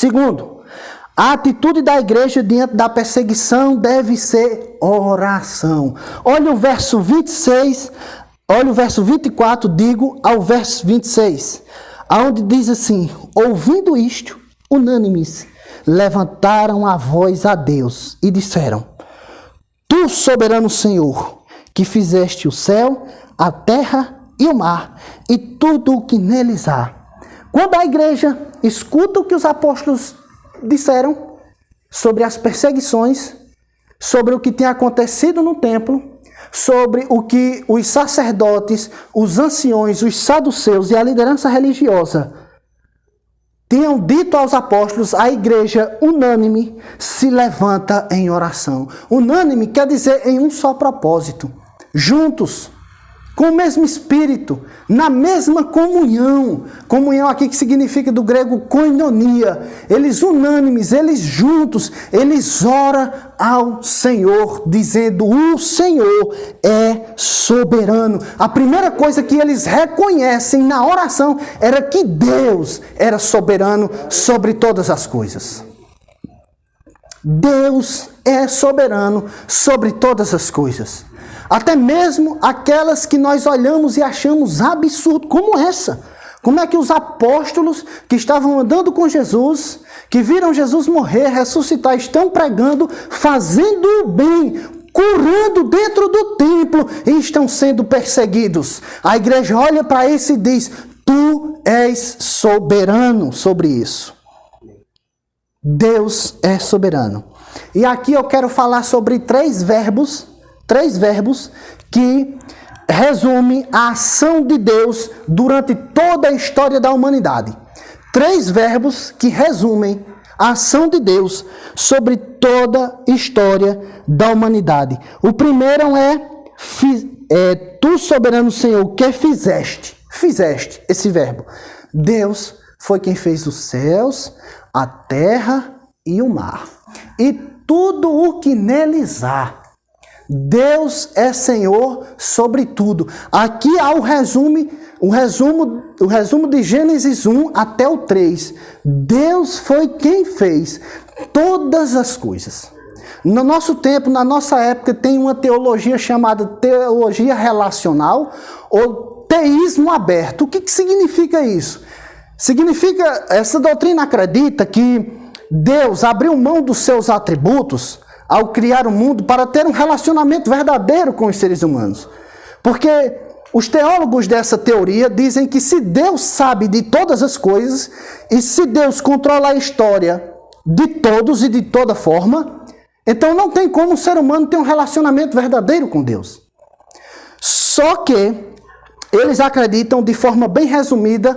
Segundo, a atitude da igreja diante da perseguição deve ser oração. Olha o verso 26, olha o verso 24, digo ao verso 26, onde diz assim: ouvindo isto, unânimes, levantaram a voz a Deus e disseram: Tu, soberano Senhor, que fizeste o céu, a terra e o mar, e tudo o que neles há. Quando a igreja escuta o que os apóstolos disseram sobre as perseguições, sobre o que tem acontecido no templo, sobre o que os sacerdotes, os anciões, os saduceus e a liderança religiosa tinham dito aos apóstolos, a igreja unânime se levanta em oração. Unânime quer dizer em um só propósito, juntos, com o mesmo espírito, na mesma comunhão. Comunhão aqui que significa do grego koinonia. Eles unânimes, eles juntos, eles oram ao Senhor, dizendo: o Senhor é soberano. A primeira coisa que eles reconhecem na oração era que Deus era soberano sobre todas as coisas. Deus é soberano sobre todas as coisas. Até mesmo aquelas que nós olhamos e achamos absurdo, como essa. Como é que os apóstolos que estavam andando com Jesus, que viram Jesus morrer, ressuscitar, estão pregando, fazendo o bem, curando dentro do templo e estão sendo perseguidos? A igreja olha para isso e diz: Tu és soberano sobre isso. Deus é soberano. E aqui eu quero falar sobre três verbos que resumem a ação de Deus durante toda a história da humanidade. Três verbos que resumem a ação de Deus sobre toda a história da humanidade. O primeiro tu, soberano Senhor, que fizeste. Fizeste, esse verbo. Deus foi quem fez os céus, a terra e o mar. E tudo o que neles há. Deus é Senhor sobre tudo. Aqui há o resumo de Gênesis 1 até o 3. Deus foi quem fez todas as coisas. No nosso tempo, na nossa época, tem uma teologia chamada teologia relacional ou teísmo aberto. O que significa isso? Significa, essa doutrina acredita que Deus abriu mão dos seus atributos ao criar o mundo para ter um relacionamento verdadeiro com os seres humanos. Porque os teólogos dessa teoria dizem que se Deus sabe de todas as coisas e se Deus controla a história de todos e de toda forma, então não tem como o ser humano ter um relacionamento verdadeiro com Deus. Só que eles acreditam, de forma bem resumida,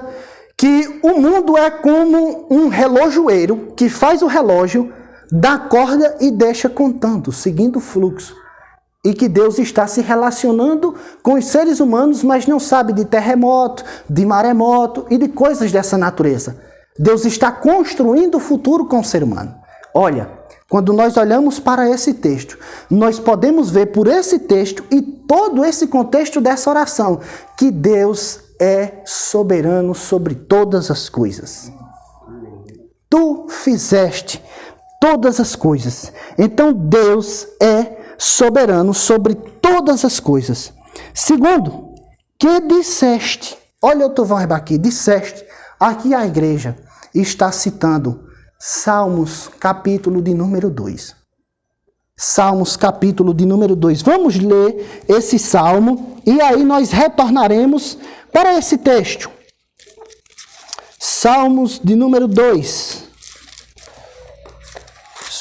que o mundo é como um relojoeiro que faz o relógio, dá corda e deixa contando, seguindo o fluxo. E que Deus está se relacionando com os seres humanos, mas não sabe de terremoto, de maremoto e de coisas dessa natureza. Deus está construindo o futuro com o ser humano. Olha, quando nós olhamos para esse texto, nós podemos ver por esse texto e todo esse contexto dessa oração, que Deus é soberano sobre todas as coisas. Tu fizeste todas as coisas. Então Deus é soberano sobre todas as coisas. Segundo, que disseste. Olha o teu verbo aqui, disseste. Aqui a igreja está citando Salmos, capítulo de número 2. Salmos, capítulo de número 2. Vamos ler esse salmo e aí nós retornaremos para esse texto. Salmos de número 2.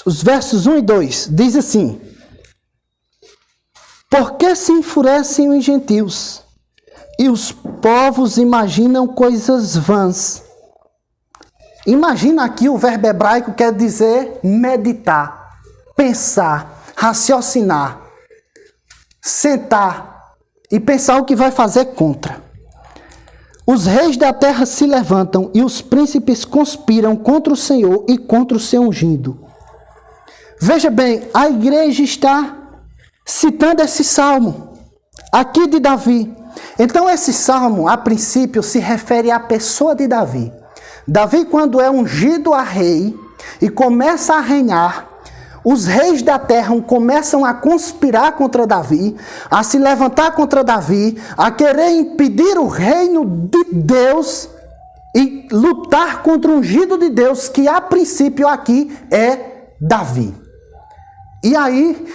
Os versos 1 e 2 diz assim: Por que se enfurecem os gentios e os povos imaginam coisas vãs? Imagina aqui, o verbo hebraico quer dizer meditar, pensar, raciocinar, sentar e pensar o que vai fazer contra. Os reis da terra se levantam e os príncipes conspiram contra o Senhor e contra o seu ungido. Veja bem, a igreja está citando esse salmo aqui de Davi. Então esse salmo, a princípio, se refere à pessoa de Davi. Davi, quando é ungido a rei e começa a reinar, os reis da terra começam a conspirar contra Davi, a se levantar contra Davi, a querer impedir o reino de Deus e lutar contra o ungido de Deus, que a princípio aqui é Davi. E aí,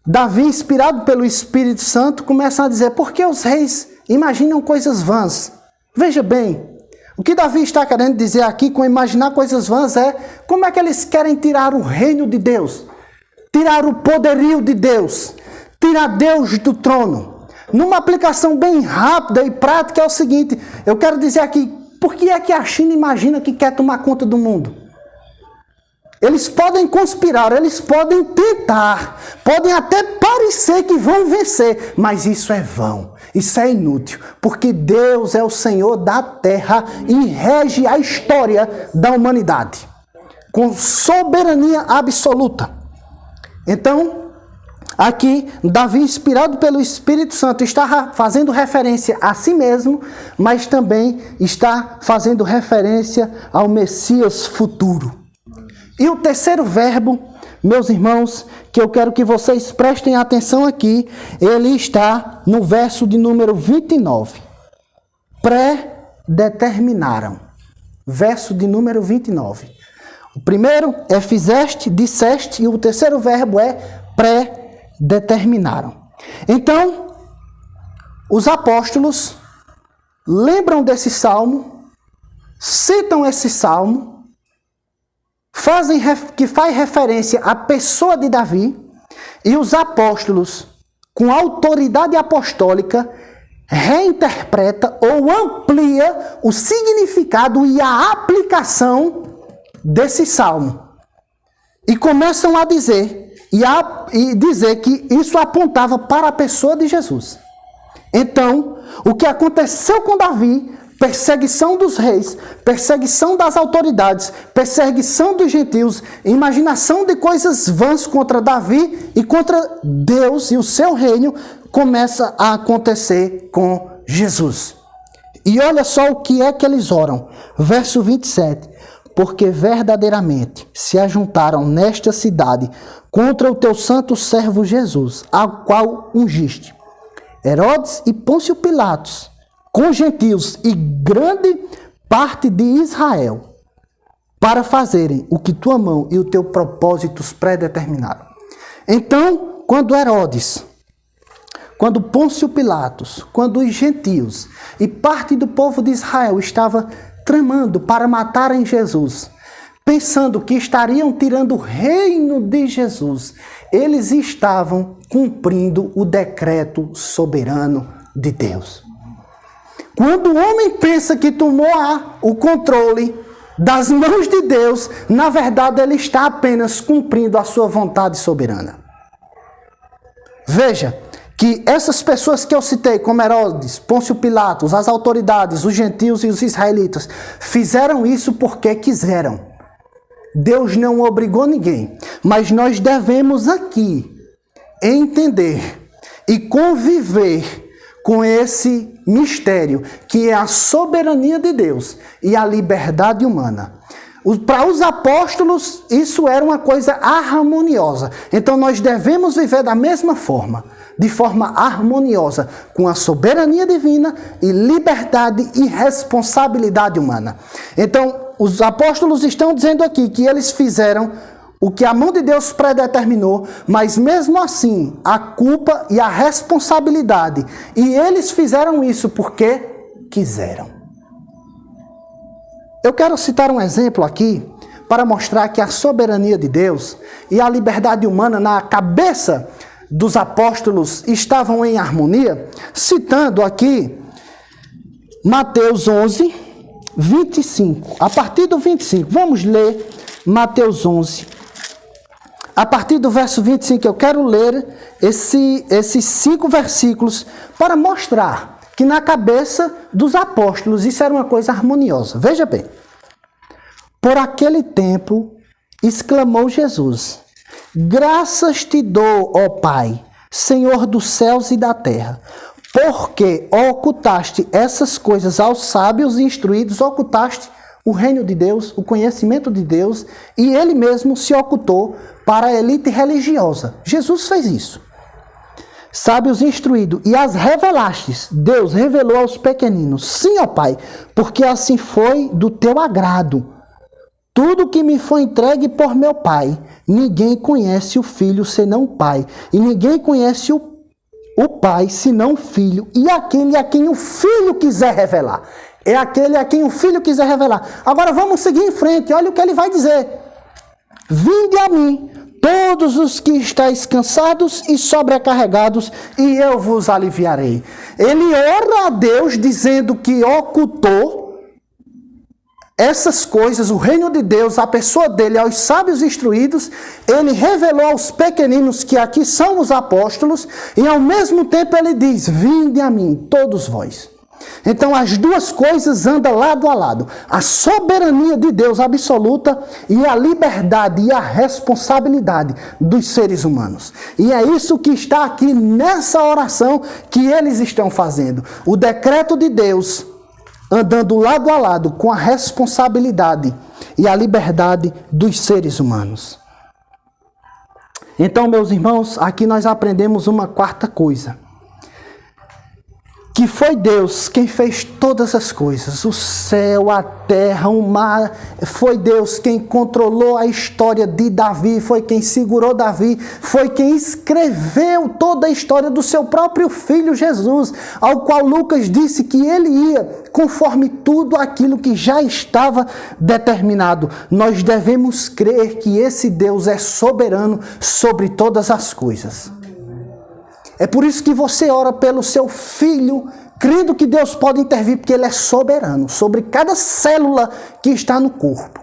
Davi, inspirado pelo Espírito Santo, começa a dizer: por que os reis imaginam coisas vãs? Veja bem, o que Davi está querendo dizer aqui com imaginar coisas vãs é como é que eles querem tirar o reino de Deus, tirar o poderio de Deus, tirar Deus do trono. Numa aplicação bem rápida e prática é o seguinte: eu quero dizer aqui, por que é que a China imagina que quer tomar conta do mundo? Eles podem conspirar, eles podem tentar, podem até parecer que vão vencer, mas isso é vão, isso é inútil, porque Deus é o Senhor da terra e rege a história da humanidade, com soberania absoluta. Então, aqui, Davi, inspirado pelo Espírito Santo, está fazendo referência a si mesmo, mas também está fazendo referência ao Messias futuro. E o terceiro verbo, meus irmãos, que eu quero que vocês prestem atenção aqui, ele está no verso de número 29. Predeterminaram. Verso de número 29. O primeiro é fizeste, disseste, e o terceiro verbo é predeterminaram. Então, os apóstolos lembram desse salmo, citam esse salmo, que faz referência à pessoa de Davi, e os apóstolos, com autoridade apostólica, reinterpreta ou amplia o significado e a aplicação desse salmo. E começam a dizer, dizer que isso apontava para a pessoa de Jesus. Então, o que aconteceu com Davi, perseguição dos reis, perseguição das autoridades, perseguição dos gentios, imaginação de coisas vãs contra Davi e contra Deus e o seu reino, começa a acontecer com Jesus. E olha só o que é que eles oram. Verso 27. Porque verdadeiramente se ajuntaram nesta cidade contra o teu santo servo Jesus, ao qual ungiste Herodes e Pôncio Pilatos, com gentios e grande parte de Israel, para fazerem o que tua mão e os teus propósitos predeterminaram. Então, quando Herodes, quando Pôncio Pilatos, quando os gentios e parte do povo de Israel estava tramando para matarem Jesus, pensando que estariam tirando o reino de Jesus, eles estavam cumprindo o decreto soberano de Deus. Quando o homem pensa que tomou o controle das mãos de Deus, na verdade ele está apenas cumprindo a sua vontade soberana. Veja que essas pessoas que eu citei, como Herodes, Pôncio Pilatos, as autoridades, os gentios e os israelitas, fizeram isso porque quiseram. Deus não obrigou ninguém, mas nós devemos aqui entender e conviver com esse mistério, que é a soberania de Deus e a liberdade humana. Para os apóstolos, isso era uma coisa harmoniosa. Então nós devemos viver da mesma forma, de forma harmoniosa, com a soberania divina e liberdade e responsabilidade humana. Então, os apóstolos estão dizendo aqui que eles fizeram o que a mão de Deus predeterminou, mas mesmo assim, a culpa e a responsabilidade. E eles fizeram isso porque quiseram. Eu quero citar um exemplo aqui para mostrar que a soberania de Deus e a liberdade humana na cabeça dos apóstolos estavam em harmonia, citando aqui Mateus 11, 25. A partir do 25, vamos ler Mateus 11. A partir do verso 25, eu quero ler esses 5 versículos para mostrar que na cabeça dos apóstolos isso era uma coisa harmoniosa. Veja bem. Por aquele tempo, exclamou Jesus: graças te dou, ó Pai, Senhor dos céus e da terra, porque ocultaste essas coisas aos sábios e instruídos, ocultaste o reino de Deus, o conhecimento de Deus, e ele mesmo se ocultou para a elite religiosa. Jesus fez isso. Sábios instruídos, e as revelastes, Deus revelou aos pequeninos. Sim, ó Pai, porque assim foi do teu agrado. Tudo que me foi entregue por meu Pai, ninguém conhece o Filho senão o Pai, e ninguém conhece o Pai senão o Filho, e aquele a quem o Filho quiser revelar. É aquele a quem o Filho quiser revelar. Agora vamos seguir em frente, olha o que ele vai dizer. Vinde a mim, todos os que estáis cansados e sobrecarregados, e eu vos aliviarei. Ele ora a Deus dizendo que ocultou essas coisas, o reino de Deus, a pessoa dele, aos sábios instruídos. Ele revelou aos pequeninos, que aqui são os apóstolos, e ao mesmo tempo ele diz, vinde a mim, todos vós. Então as duas coisas andam lado a lado. A soberania de Deus absoluta e a liberdade e a responsabilidade dos seres humanos. E é isso que está aqui nessa oração que eles estão fazendo. O decreto de Deus andando lado a lado com a responsabilidade e a liberdade dos seres humanos. Então, meus irmãos, aqui nós aprendemos uma quarta coisa. Que foi Deus quem fez todas as coisas, o céu, a terra, o mar. Foi Deus quem controlou a história de Davi, foi quem segurou Davi, foi quem escreveu toda a história do seu próprio filho Jesus, ao qual Lucas disse que ele ia conforme tudo aquilo que já estava determinado. Nós devemos crer que esse Deus é soberano sobre todas as coisas. É por isso que você ora pelo seu filho, crendo que Deus pode intervir, porque Ele é soberano sobre cada célula que está no corpo.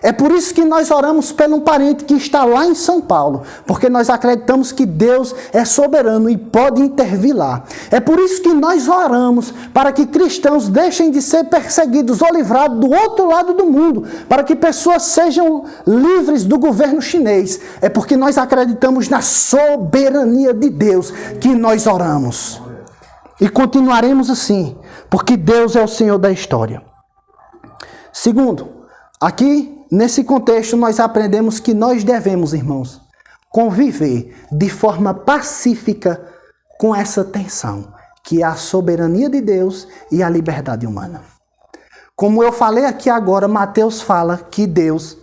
É por isso que nós oramos pelo um parente que está lá em São Paulo, porque nós acreditamos que Deus é soberano e pode intervir lá. É por isso que nós oramos para que cristãos deixem de ser perseguidos ou livrados do outro lado do mundo, para que pessoas sejam livres do governo chinês. É porque nós acreditamos na soberania de Deus que nós oramos. E continuaremos assim, porque Deus é o Senhor da história. Segundo, aqui nesse contexto nós aprendemos que nós devemos, irmãos, conviver de forma pacífica com essa tensão, que é a soberania de Deus e a liberdade humana. Como eu falei aqui agora, Mateus fala que Deus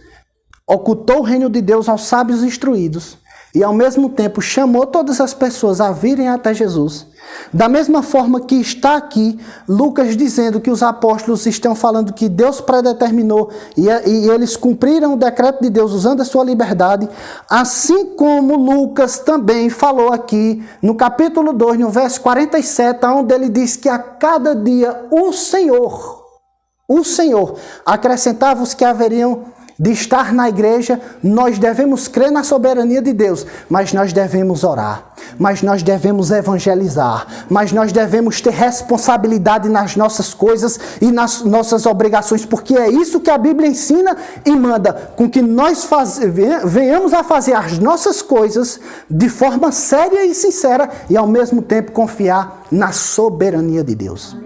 ocultou o reino de Deus aos sábios instruídos e ao mesmo tempo chamou todas as pessoas a virem até Jesus. Da mesma forma que está aqui Lucas dizendo que os apóstolos estão falando que Deus predeterminou e eles cumpriram o decreto de Deus usando a sua liberdade, assim como Lucas também falou aqui no capítulo 2, no verso 47, onde ele diz que a cada dia o Senhor acrescentava os que haveriam de estar na igreja. Nós devemos crer na soberania de Deus, mas nós devemos orar, mas nós devemos evangelizar, mas nós devemos ter responsabilidade nas nossas coisas e nas nossas obrigações, porque é isso que a Bíblia ensina e manda, com que nós venhamos a fazer as nossas coisas de forma séria e sincera e ao mesmo tempo confiar na soberania de Deus.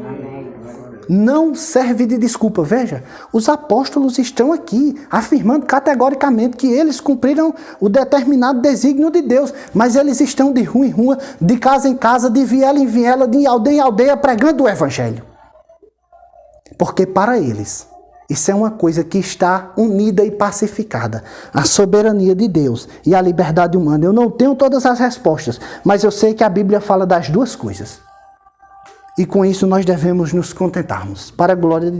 Não serve de desculpa. Veja, os apóstolos estão aqui afirmando categoricamente que eles cumpriram o determinado desígnio de Deus, mas eles estão de rua em rua, de casa em casa, de viela em viela, de aldeia em aldeia, pregando o evangelho. Porque para eles, isso é uma coisa que está unida e pacificada. A soberania de Deus e a liberdade humana. Eu não tenho todas as respostas, mas eu sei que a Bíblia fala das duas coisas. E com isso nós devemos nos contentarmos, para a glória de Deus.